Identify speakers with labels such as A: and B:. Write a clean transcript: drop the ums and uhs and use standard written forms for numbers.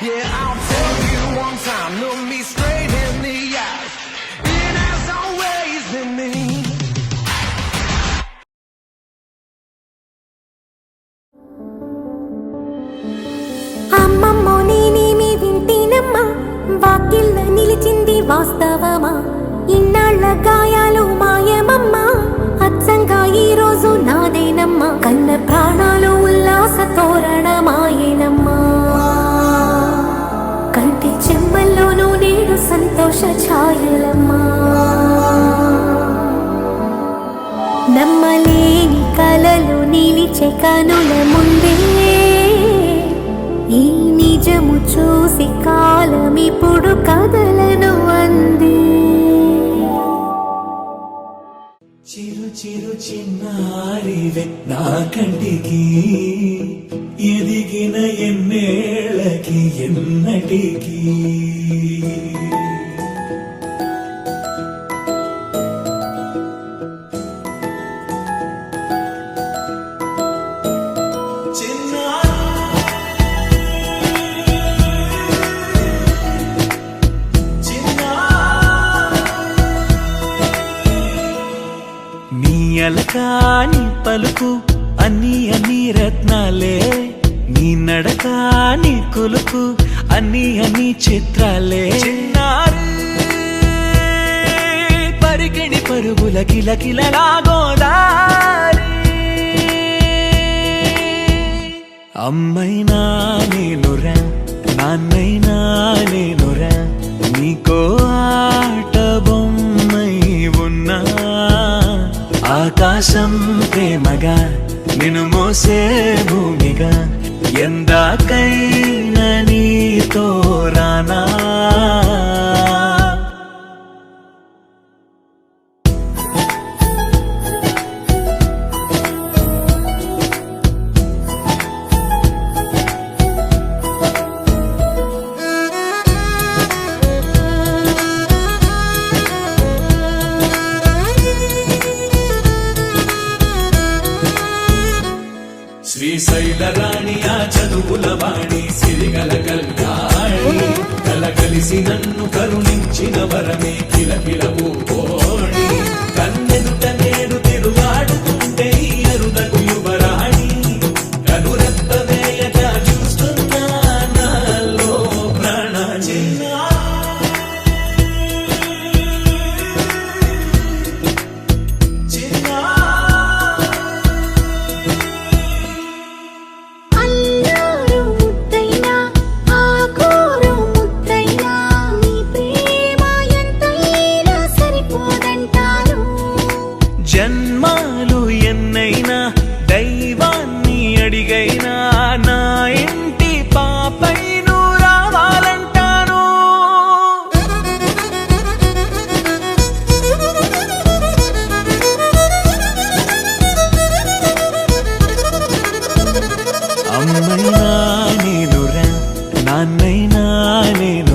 A: Yeah, I'll tell you one time, look me straight in the eyes. It has always been me.
B: అమ్మమ్మో నేనేమి వింటేనమ్మా, వాకిళ్ళ నిలిచింది వాస్తవమా? ఇన్నాళ్ల గాయాలు మాయమమ్మా, అచ్చంగా ఈ రోజు నాదేనమ్మా. కన్న ప్రాణాలు ఉల్లాస తోరణమాయేనమ్మా, కంటి చెమ్మల్లోనూ నేడు సంతోష ఛాయలమ్మా. నమ్మలేని కలలు నిలిచే కనుల ముందే ఈ నిజము చూసి కాలమిప్పుడు కదలను అంది.
C: చిరు చిరు చిన్నారివే నా కంటికి, ఎదిగిన ఎన్నేళ్ళకి ఎన్నటికి. నీ పలుకు అన్ని అన్ని రత్నాలే, నీ నడక నీ కొలుకు అన్ని అన్ని చిత్రాలే. చిన్నారి పరికిణి పరుగుల కిలకిలలా గోదారి, అమ్మైనా నేనురా నాన్నైనా నేనురా, నీకో ఆట బొమ్మై ఉన్నా. ఆకాశం ప్రేమగా నిన్ను మోసే భూమిగా, ఎందాకైనా నీతో రానా. శ్రీశైల రాణి ఆ చదువుల వాణి, సిరిగల కళ్యాణి, కలగలిసి నన్ను కరుణించిన వరమే కిలకిలవు కోణి. కన్నెదుట నేడు తిరుగాడుతుంటే అరుదకు యువరాణి, కనురెప్ప వేయక చూస్తున్నా నాలో ప్రాణ. చిన్నా జన్మాలు ఎన్నైనా దైవాన్ని అడిగైనా, నా ఇంటి పాపై నువ్వు రావాలంటాను. అమ్మైనా నేనురా నాన్నైనా నేను